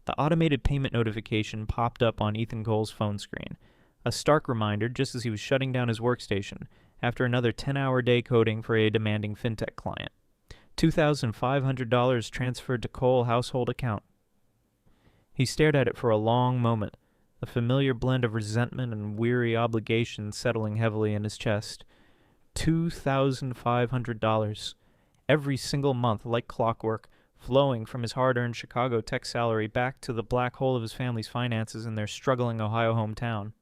The automated payment notification popped up on Ethan Cole's phone screen, a stark reminder just as he was shutting down his workstation after another 10-hour day coding for a demanding fintech client. $2,500 transferred to Cole household account. He stared at it for a long moment, a familiar blend of resentment and weary obligation settling heavily in his chest. $2,500. Every single month, like clockwork, flowing from his hard-earned Chicago tech salary back to the black hole of his family's finances in their struggling Ohio hometown.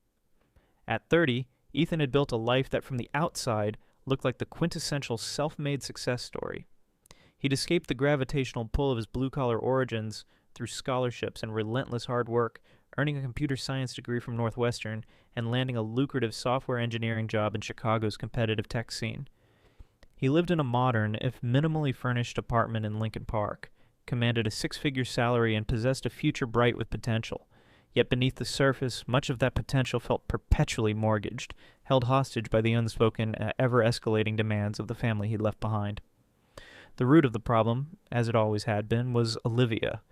At 30, Ethan had built a life that from the outside looked like the quintessential self-made success story. He'd escaped the gravitational pull of his blue-collar origins through scholarships and relentless hard work, earning a computer science degree from Northwestern and landing a lucrative software engineering job in Chicago's competitive tech scene. He lived in a modern, if minimally furnished apartment in Lincoln Park, commanded a six-figure salary, and possessed a future bright with potential. Yet beneath the surface, much of that potential felt perpetually mortgaged, held hostage by the unspoken, ever-escalating demands of the family he'd left behind. The root of the problem, as it always had been, was Olivia.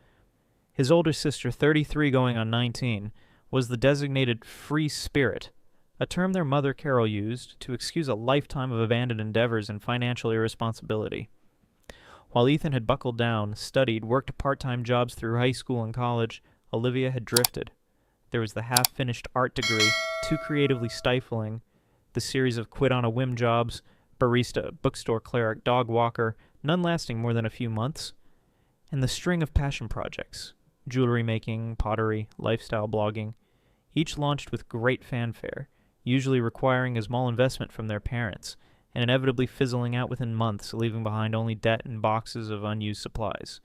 His older sister, 33 going on 19, was the designated free spirit, a term their mother Carol used to excuse a lifetime of abandoned endeavors and financial irresponsibility. While Ethan had buckled down, studied, worked part-time jobs through high school and college, Olivia had drifted. There was the half-finished art degree, too creatively stifling, the series of quit-on-a-whim jobs, barista, bookstore cleric, dog walker, none lasting more than a few months, and the string of passion projects, jewelry making, pottery, lifestyle blogging, each launched with great fanfare, usually requiring a small investment from their parents, and inevitably fizzling out within months, leaving behind only debt and boxes of unused supplies.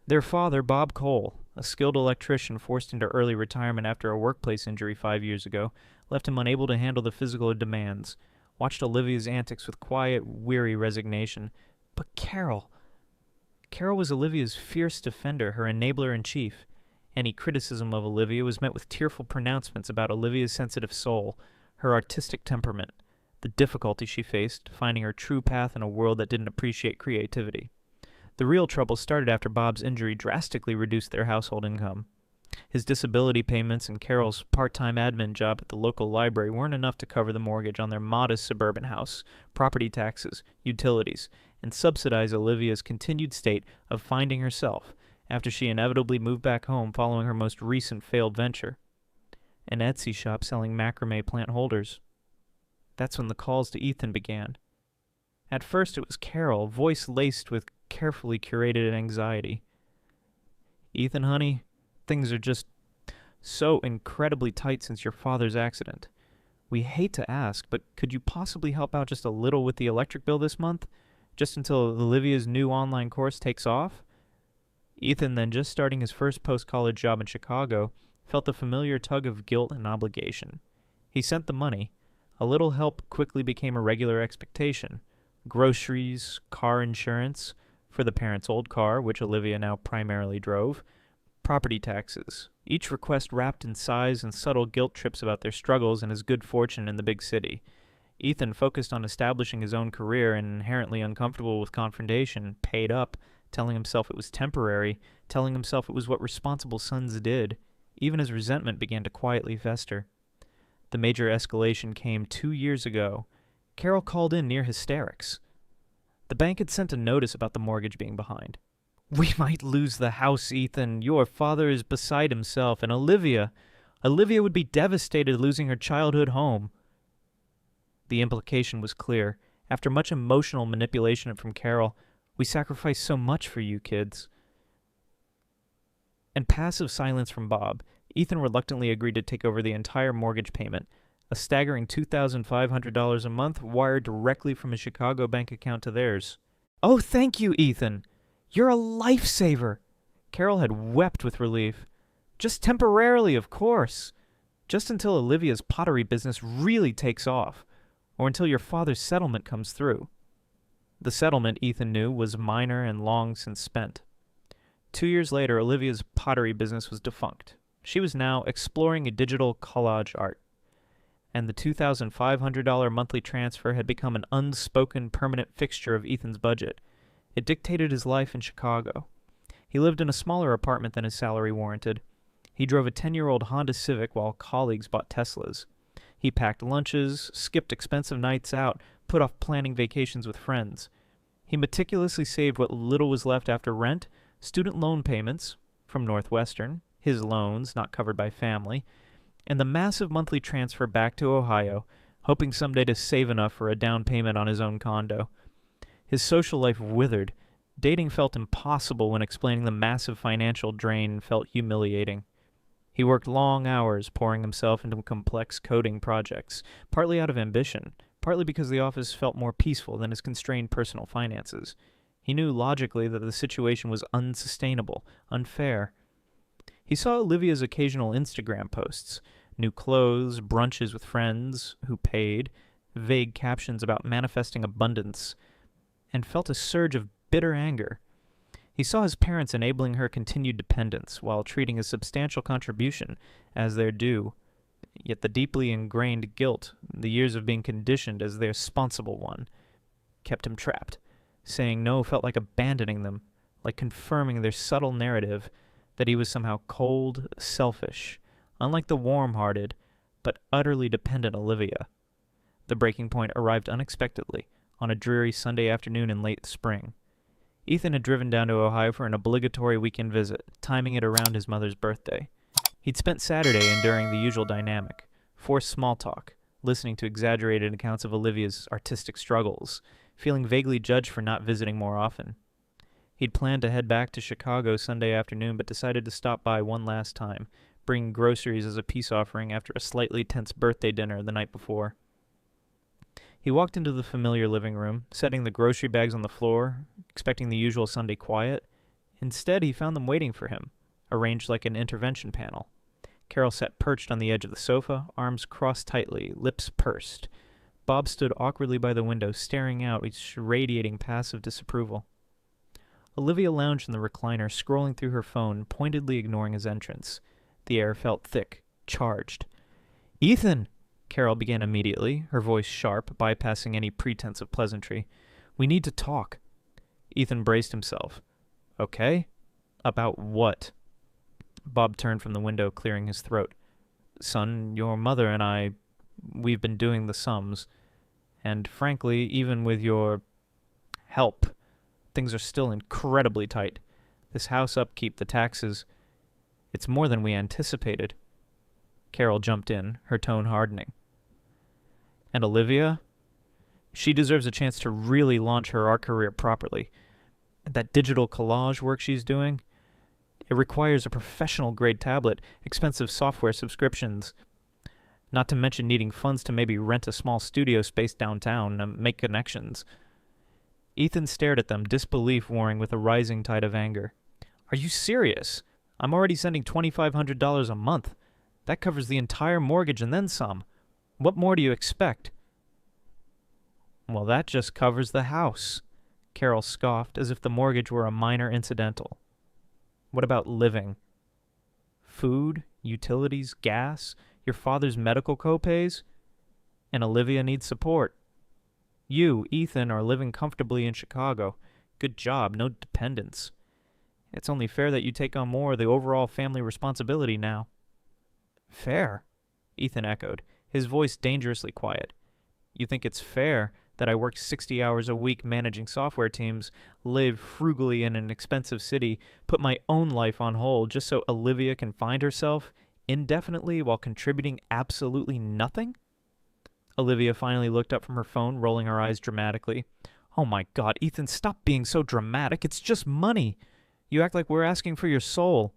Their father, Bob Cole, a skilled electrician forced into early retirement after a workplace injury 5 years ago, left him unable to handle the physical demands, watched Olivia's antics with quiet, weary resignation. But Carol was Olivia's fierce defender, her enabler-in-chief. Any criticism of Olivia was met with tearful pronouncements about Olivia's sensitive soul, her artistic temperament, the difficulty she faced finding her true path in a world that didn't appreciate creativity. The real trouble started after Bob's injury drastically reduced their household income. His disability payments and Carol's part-time admin job at the local library weren't enough to cover the mortgage on their modest suburban house, property taxes, utilities, and subsidize Olivia's continued state of finding herself after she inevitably moved back home following her most recent failed venture, an Etsy shop selling macrame plant holders. That's when the calls to Ethan began. At first it was Carol, voice laced with carefully curated anxiety. "Ethan, honey, things are just so incredibly tight since your father's accident. We hate to ask, but could you possibly help out just a little with the electric bill this month? Just until Olivia's new online course takes off?" Ethan, then just starting his first post-college job in Chicago, felt the familiar tug of guilt and obligation. He sent the money. A little help quickly became a regular expectation. Groceries, car insurance, for the parents' old car, which Olivia now primarily drove, property taxes, each request wrapped in sighs and subtle guilt trips about their struggles and his good fortune in the big city. Ethan, focused on establishing his own career and inherently uncomfortable with confrontation, paid up, telling himself it was temporary, telling himself it was what responsible sons did, even as resentment began to quietly fester. The major escalation came 2 years ago. Carol called in near hysterics. The bank had sent a notice about the mortgage being behind. "We might lose the house, Ethan. Your father is beside himself, and Olivia would be devastated losing her childhood home." The implication was clear. After much emotional manipulation from Carol, "We sacrificed so much for you kids." And passive silence from Bob, Ethan reluctantly agreed to take over the entire mortgage payment, a staggering $2,500 a month wired directly from his Chicago bank account to theirs. "Oh, thank you, Ethan. You're a lifesaver." Carol had wept with relief. "Just temporarily, of course. Just until Olivia's pottery business really takes off, or until your father's settlement comes through." The settlement, Ethan knew, was minor and long since spent. 2 years later, Olivia's pottery business was defunct. She was now exploring a digital collage art, and the $2,500 monthly transfer had become an unspoken permanent fixture of Ethan's budget. It dictated his life in Chicago. He lived in a smaller apartment than his salary warranted. He drove a 10-year-old Honda Civic while colleagues bought Teslas. He packed lunches, skipped expensive nights out, put off planning vacations with friends. He meticulously saved what little was left after rent, student loan payments from Northwestern, his loans not covered by family, and the massive monthly transfer back to Ohio, hoping someday to save enough for a down payment on his own condo. His social life withered. Dating felt impossible when explaining the massive financial drain felt humiliating. He worked long hours pouring himself into complex coding projects, partly out of ambition, partly because the office felt more peaceful than his constrained personal finances. He knew logically that the situation was unsustainable, unfair. He saw Olivia's occasional Instagram posts, new clothes, brunches with friends who paid, vague captions about manifesting abundance, and felt a surge of bitter anger. He saw his parents enabling her continued dependence while treating his substantial contribution as their due, yet the deeply ingrained guilt, the years of being conditioned as their responsible one, kept him trapped. Saying no felt like abandoning them, like confirming their subtle narrative that he was somehow cold, selfish, unlike the warm-hearted, but utterly dependent Olivia. The breaking point arrived unexpectedly on a dreary Sunday afternoon in late spring. Ethan had driven down to Ohio for an obligatory weekend visit, timing it around his mother's birthday. He'd spent Saturday enduring the usual dynamic, forced small talk, listening to exaggerated accounts of Olivia's artistic struggles, feeling vaguely judged for not visiting more often. He'd planned to head back to Chicago Sunday afternoon, but decided to stop by one last time, bringing groceries as a peace offering after a slightly tense birthday dinner the night before. He walked into the familiar living room, setting the grocery bags on the floor, expecting the usual Sunday quiet. Instead, he found them waiting for him, arranged like an intervention panel. Carol sat perched on the edge of the sofa, arms crossed tightly, lips pursed. Bob stood awkwardly by the window, staring out, radiating passive disapproval. Olivia lounged in the recliner, scrolling through her phone, pointedly ignoring his entrance. The air felt thick, charged. "Ethan!" Carol began immediately, her voice sharp, bypassing any pretense of pleasantry. "We need to talk." Ethan braced himself. "Okay? About what?" Bob turned from the window, clearing his throat. "Son, your mother and we've been doing the sums. And frankly, even with your help, things are still incredibly tight. This house upkeep, the taxes, it's more than we anticipated." Carol jumped in, her tone hardening. "And Olivia? She deserves a chance to really launch her art career properly. That digital collage work she's doing, it requires a professional-grade tablet, expensive software subscriptions, not to mention needing funds to maybe rent a small studio space downtown and make connections." Ethan stared at them, disbelief warring with a rising tide of anger. "Are you serious? I'm already sending $2,500 a month. That covers the entire mortgage and then some. What more do you expect?" "Well, that just covers the house," Carol scoffed, as if the mortgage were a minor incidental. "What about living? Food, utilities, gas, your father's medical copays? And Olivia needs support. You, Ethan, are living comfortably in Chicago. Good job, no dependents. It's only fair that you take on more of the overall family responsibility now." "Fair?" Ethan echoed, his voice dangerously quiet. "You think it's fair that I work 60 hours a week managing software teams, live frugally in an expensive city, put my own life on hold just so Olivia can find herself indefinitely while contributing absolutely nothing?" Olivia finally looked up from her phone, rolling her eyes dramatically. "Oh my God, Ethan, stop being so dramatic. It's just money. You act like we're asking for your soul."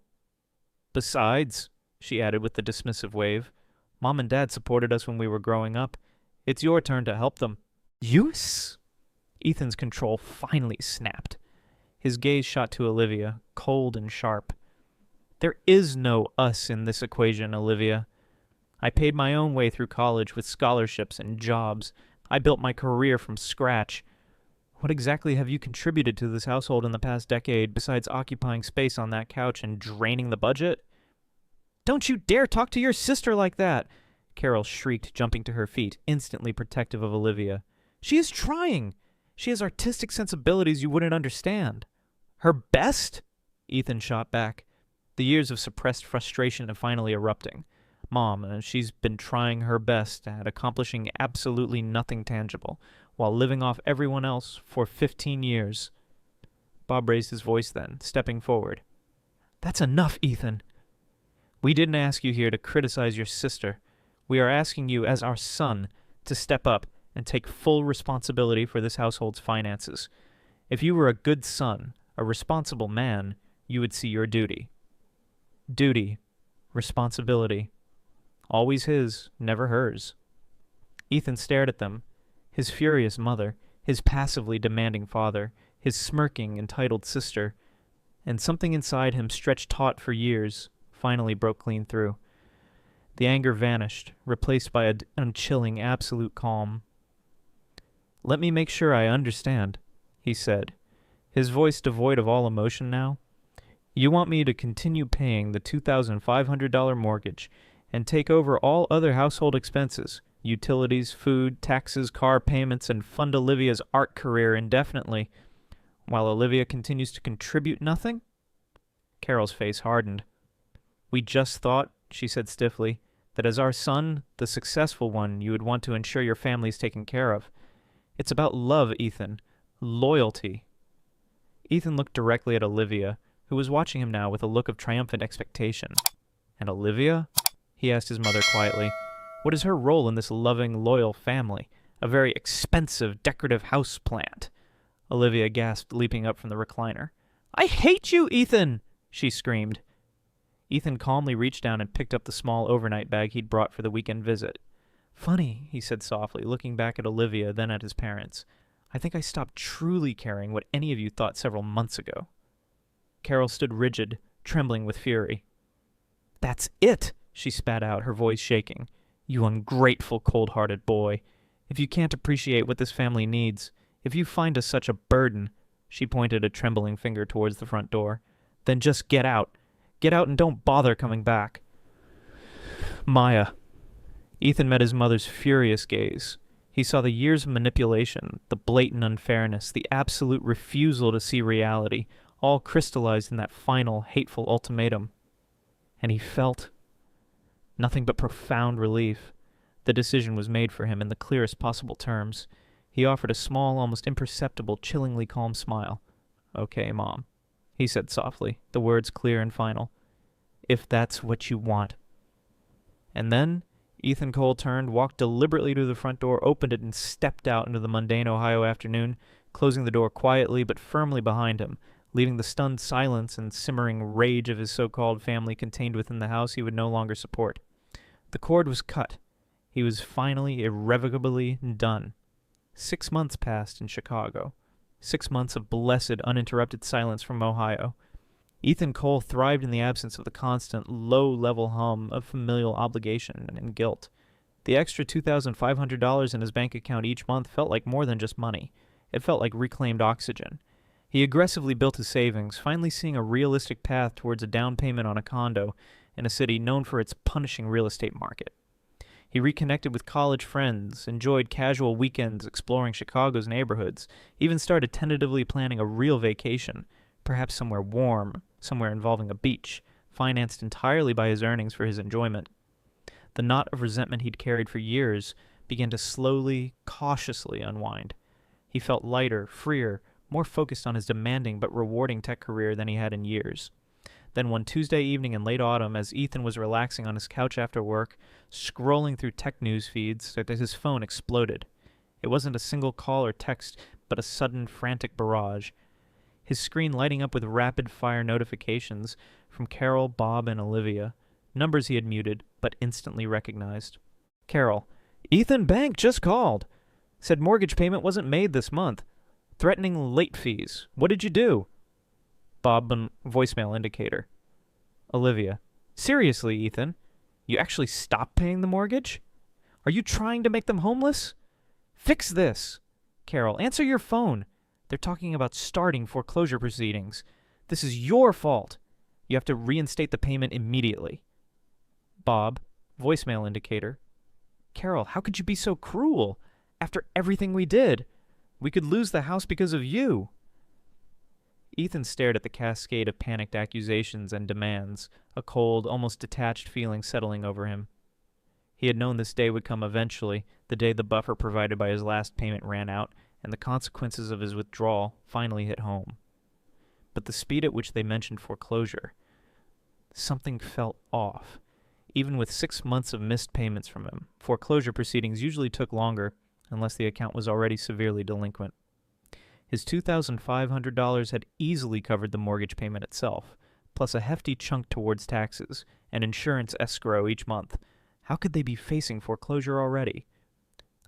"Besides," she added with a dismissive wave, "Mom and Dad supported us when we were growing up. It's your turn to help them." "Use?" Ethan's control finally snapped. His gaze shot to Olivia, cold and sharp. "There is no us in this equation, Olivia. I paid my own way through college with scholarships and jobs. I built my career from scratch. What exactly have you contributed to this household in the past decade besides occupying space on that couch and draining the budget?" "Don't you dare talk to your sister like that!" Carol shrieked, jumping to her feet, instantly protective of Olivia. "She is trying. She has artistic sensibilities you wouldn't understand." "Her best?" Ethan shot back, the years of suppressed frustration finally erupting. Mom, she's been trying her best at accomplishing absolutely nothing tangible, while living off everyone else for 15 years. Bob raised his voice then, stepping forward. That's enough, Ethan. We didn't ask you here to criticize your sister. We are asking you, as our son, to step up and take full responsibility for this household's finances. If you were a good son, a responsible man, you would see your duty. Duty, responsibility, always his, never hers. Ethan stared at them, his furious mother, his passively demanding father, his smirking, entitled sister, and something inside him stretched taut for years finally broke clean through. The anger vanished, replaced by an unchilling, absolute calm. Let me make sure I understand, he said, his voice devoid of all emotion now. You want me to continue paying the $2,500 mortgage and take over all other household expenses, utilities, food, taxes, car payments, and fund Olivia's art career indefinitely, while Olivia continues to contribute nothing? Carol's face hardened. We just thought, she said stiffly, that as our son, the successful one, you would want to ensure your family's taken care of. It's about love, Ethan. Loyalty. Ethan looked directly at Olivia, who was watching him now with a look of triumphant expectation. And Olivia? He asked his mother quietly. What is her role in this loving, loyal family? A very expensive, decorative house plant. Olivia gasped, leaping up from the recliner. I hate you, Ethan! She screamed. Ethan calmly reached down and picked up the small overnight bag he'd brought for the weekend visit. Funny, he said softly, looking back at Olivia, then at his parents. I think I stopped truly caring what any of you thought several months ago. Carol stood rigid, trembling with fury. That's it, she spat out, her voice shaking. You ungrateful, cold-hearted boy. If you can't appreciate what this family needs, if you find us such a burden, she pointed a trembling finger towards the front door, then just get out. Get out and don't bother coming back. Maya. Ethan met his mother's furious gaze. He saw the years of manipulation, the blatant unfairness, the absolute refusal to see reality, all crystallized in that final, hateful ultimatum. And he felt nothing but profound relief. The decision was made for him in the clearest possible terms. He offered a small, almost imperceptible, chillingly calm smile. Okay, Mom, he said softly, the words clear and final. If that's what you want. And then Ethan Cole turned, walked deliberately to the front door, opened it, and stepped out into the mundane Ohio afternoon, closing the door quietly but firmly behind him, leaving the stunned silence and simmering rage of his so-called family contained within the house he would no longer support. The cord was cut. He was finally, irrevocably done. 6 months passed in Chicago. 6 months of blessed, uninterrupted silence from Ohio. Ethan Cole thrived in the absence of the constant, low-level hum of familial obligation and guilt. The extra $2,500 in his bank account each month felt like more than just money. It felt like reclaimed oxygen. He aggressively built his savings, finally seeing a realistic path towards a down payment on a condo in a city known for its punishing real estate market. He reconnected with college friends, enjoyed casual weekends exploring Chicago's neighborhoods, even started tentatively planning a real vacation, perhaps somewhere warm, somewhere involving a beach, financed entirely by his earnings for his enjoyment. The knot of resentment he'd carried for years began to slowly, cautiously unwind. He felt lighter, freer, more focused on his demanding but rewarding tech career than he had in years. Then one Tuesday evening in late autumn, as Ethan was relaxing on his couch after work, scrolling through tech news feeds, his phone exploded. It wasn't a single call or text, but a sudden, frantic barrage. His screen lighting up with rapid-fire notifications from Carol, Bob, and Olivia, numbers he had muted, but instantly recognized. Carol, Ethan Bank just called. Said mortgage payment wasn't made this month. Threatening late fees. What did you do? Bob, voicemail indicator. Olivia, seriously, Ethan? You actually stopped paying the mortgage? Are you trying to make them homeless? Fix this. Carol, answer your phone. They're talking about starting foreclosure proceedings. This is your fault. You have to reinstate the payment immediately. Bob, voicemail indicator. Carol, how could you be so cruel? After everything we did, we could lose the house because of you. Ethan stared at the cascade of panicked accusations and demands, a cold, almost detached feeling settling over him. He had known this day would come eventually, the day the buffer provided by his last payment ran out, and the consequences of his withdrawal finally hit home. But the speed at which they mentioned foreclosure, something felt off. Even with 6 months of missed payments from him, foreclosure proceedings usually took longer, unless the account was already severely delinquent. His $2,500 had easily covered the mortgage payment itself, plus a hefty chunk towards taxes, and insurance escrow each month. How could they be facing foreclosure already?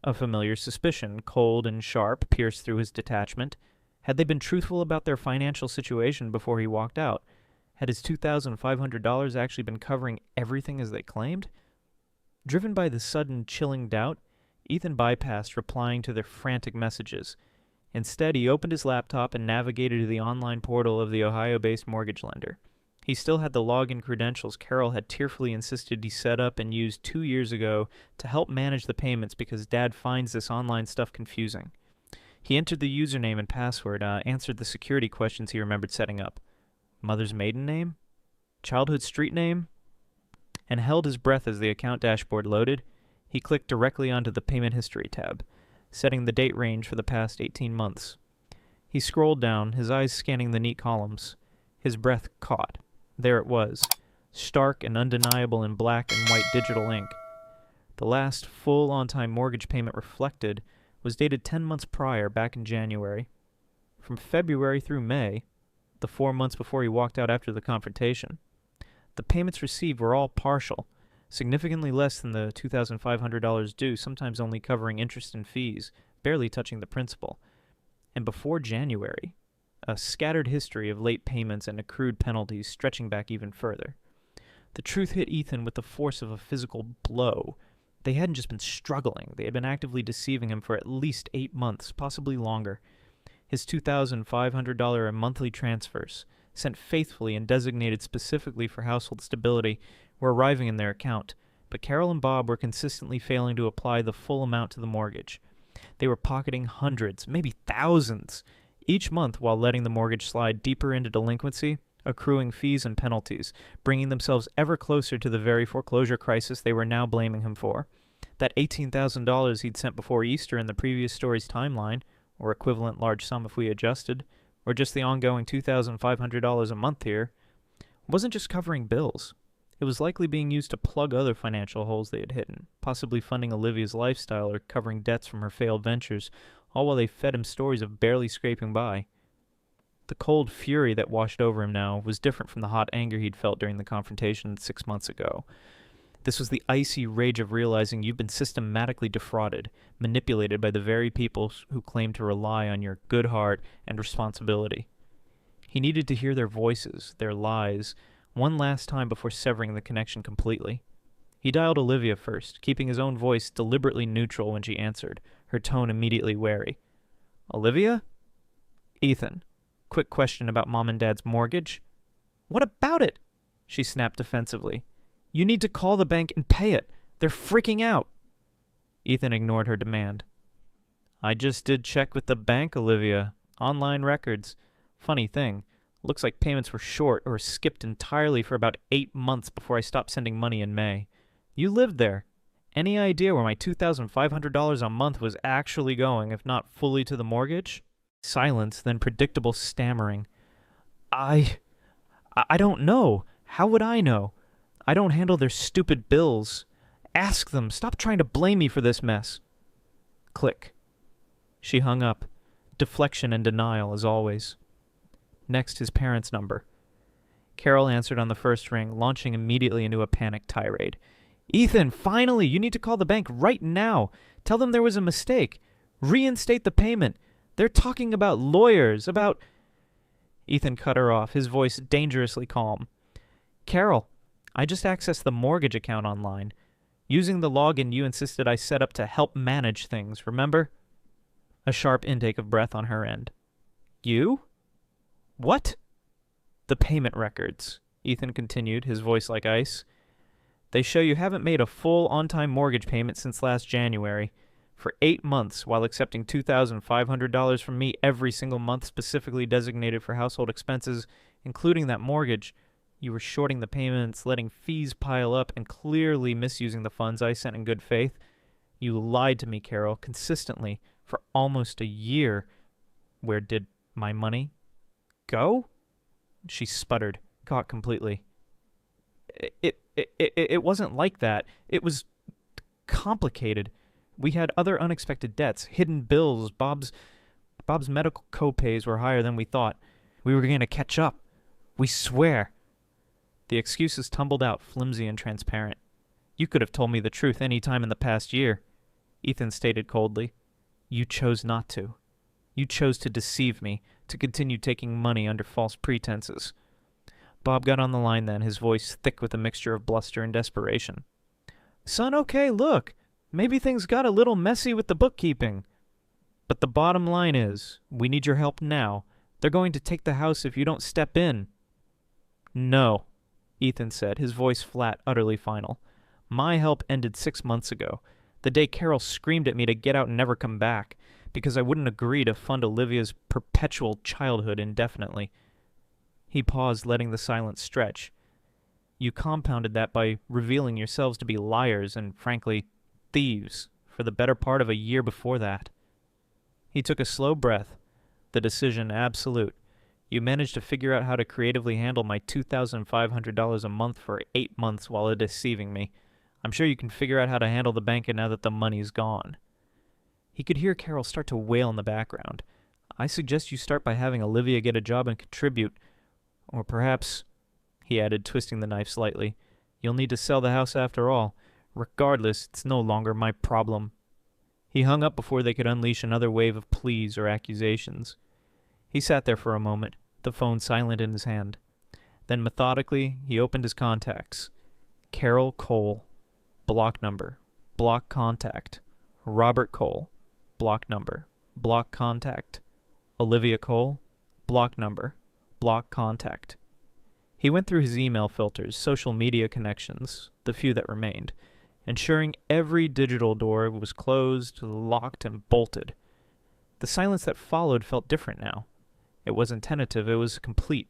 A familiar suspicion, cold and sharp, pierced through his detachment. Had they been truthful about their financial situation before he walked out? Had his $2,500 actually been covering everything as they claimed? Driven by the sudden, chilling doubt, Ethan bypassed replying to their frantic messages. Instead, he opened his laptop and navigated to the online portal of the Ohio-based mortgage lender. He still had the login credentials Carol had tearfully insisted he set up and used 2 years ago to help manage the payments because Dad finds this online stuff confusing. He entered the username and password, answered the security questions he remembered setting up. Mother's maiden name? Childhood street name? And held his breath as the account dashboard loaded. He clicked directly onto the payment history tab, setting the date range for the past 18 months. He scrolled down, his eyes scanning the neat columns. His breath caught. There it was, stark and undeniable in black and white digital ink. The last full on-time mortgage payment reflected was dated 10 months prior, back in January. From February through May, the 4 months before he walked out after the confrontation, the payments received were all partial, significantly less than the $2,500 due, sometimes only covering interest and fees, barely touching the principal. And before January, a scattered history of late payments and accrued penalties stretching back even further. The truth hit Ethan with the force of a physical blow. They hadn't just been struggling, they had been actively deceiving him for at least 8 months, possibly longer. His $2,500 monthly transfers, sent faithfully and designated specifically for household stability, were arriving in their account, but Carol and Bob were consistently failing to apply the full amount to the mortgage. They were pocketing hundreds, maybe thousands, each month while letting the mortgage slide deeper into delinquency, accruing fees and penalties, bringing themselves ever closer to the very foreclosure crisis they were now blaming him for. That $18,000 he'd sent before Easter in the previous story's timeline, or equivalent large sum if we adjusted, or just the ongoing $2,500 a month here, wasn't just covering bills. It was likely being used to plug other financial holes they had hidden, possibly funding Olivia's lifestyle or covering debts from her failed ventures, all while they fed him stories of barely scraping by. The cold fury that washed over him now was different from the hot anger he'd felt during the confrontation 6 months ago. This was the icy rage of realizing you've been systematically defrauded, manipulated by the very people who claim to rely on your good heart and responsibility. He needed to hear their voices, their lies, one last time before severing the connection completely. He dialed Olivia first, keeping his own voice deliberately neutral when she answered, her tone immediately wary. "Olivia?" "Ethan. Quick question about Mom and Dad's mortgage." "What about it?" she snapped defensively. "You need to call the bank and pay it. They're freaking out." Ethan ignored her demand. "I just did check with the bank, Olivia. Online records. Funny thing, looks like payments were short or skipped entirely for about 8 months before I stopped sending money in May. You lived there. Any idea where my $2,500 a month was actually going, if not fully to the mortgage?" Silence, then predictable stammering. I don't know. How would I know? I don't handle their stupid bills. Ask them. Stop trying to blame me for this mess." Click. She hung up. Deflection and denial, as always. Next, his parents' number. Carol answered on the first ring, launching immediately into a panic tirade. "Ethan, finally! You need to call the bank right now. Tell them there was a mistake. Reinstate the payment. They're talking about lawyers, about—" Ethan cut her off, his voice dangerously calm. "Carol, I just accessed the mortgage account online. Using the login you insisted I set up to help manage things, remember?" A sharp intake of breath on her end. "You? What?" "The payment records," Ethan continued, his voice like ice. "They show you haven't made a full on-time mortgage payment since last January. For 8 months, while accepting $2,500 from me every single month specifically designated for household expenses, including that mortgage, you were shorting the payments, letting fees pile up, and clearly misusing the funds I sent in good faith. You lied to me, Carol, consistently, for almost a year. Where did my money go? She sputtered, caught completely. It wasn't like that. It was complicated. We had other unexpected debts, hidden bills. Bob's medical copays were higher than we thought. We were going to catch up. We swear. The excuses tumbled out, flimsy and transparent. You could have told me the truth any time in the past year, Ethan stated coldly. You chose not to. You chose to deceive me, to continue taking money under false pretenses. Bob got on the line then, his voice thick with a mixture of bluster and desperation. Son, okay, look. Maybe things got a little messy with the bookkeeping. But the bottom line is, we need your help now. They're going to take the house if you don't step in. No, Ethan said, his voice flat, utterly final. My help ended 6 months ago, the day Carol screamed at me to get out and never come back, because I wouldn't agree to fund Olivia's perpetual childhood indefinitely. He paused, letting the silence stretch. You compounded that by revealing yourselves to be liars and, frankly, thieves for the better part of a year before that. He took a slow breath. The decision absolute. You managed to figure out how to creatively handle my $2,500 a month for 8 months while deceiving me. I'm sure you can figure out how to handle the bank now that the money's gone. He could hear Carol start to wail in the background. I suggest you start by having Olivia get a job and contribute. Or perhaps, he added, twisting the knife slightly, you'll need to sell the house after all. Regardless, it's no longer my problem. He hung up before they could unleash another wave of pleas or accusations. He sat there for a moment, the phone silent in his hand. Then methodically, he opened his contacts. Carol Cole. Block number. Block contact. Robert Cole. Block number. Block contact. Olivia Cole. Block number. Block contact. He went through his email filters, social media connections, the few that remained, ensuring every digital door was closed, locked, and bolted. The silence that followed felt different now. It wasn't tentative, it was complete.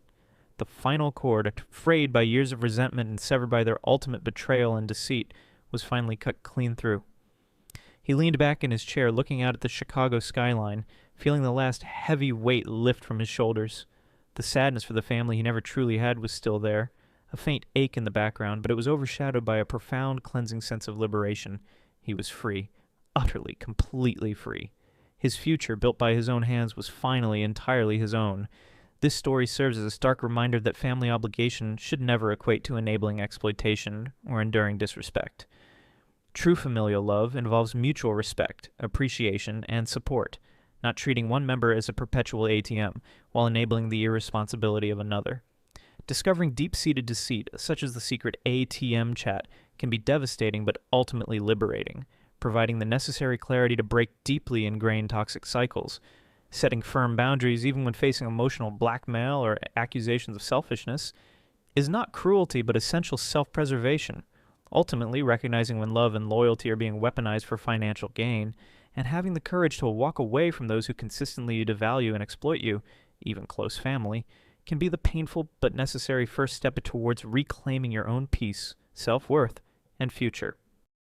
The final cord, frayed by years of resentment and severed by their ultimate betrayal and deceit, was finally cut clean through. He leaned back in his chair, looking out at the Chicago skyline, feeling the last heavy weight lift from his shoulders. The sadness for the family he never truly had was still there, a faint ache in the background, but it was overshadowed by a profound, cleansing sense of liberation. He was free, utterly, completely free. His future, built by his own hands, was finally entirely his own. This story serves as a stark reminder that family obligation should never equate to enabling exploitation or enduring disrespect. True familial love involves mutual respect, appreciation, and support, not treating one member as a perpetual ATM while enabling the irresponsibility of another. Discovering deep-seated deceit, such as the secret ATM chat, can be devastating but ultimately liberating, providing the necessary clarity to break deeply ingrained toxic cycles. Setting firm boundaries, even when facing emotional blackmail or accusations of selfishness, is not cruelty but essential self-preservation. Ultimately, recognizing when love and loyalty are being weaponized for financial gain, and having the courage to walk away from those who consistently devalue and exploit you, even close family, can be the painful but necessary first step towards reclaiming your own peace, self-worth, and future.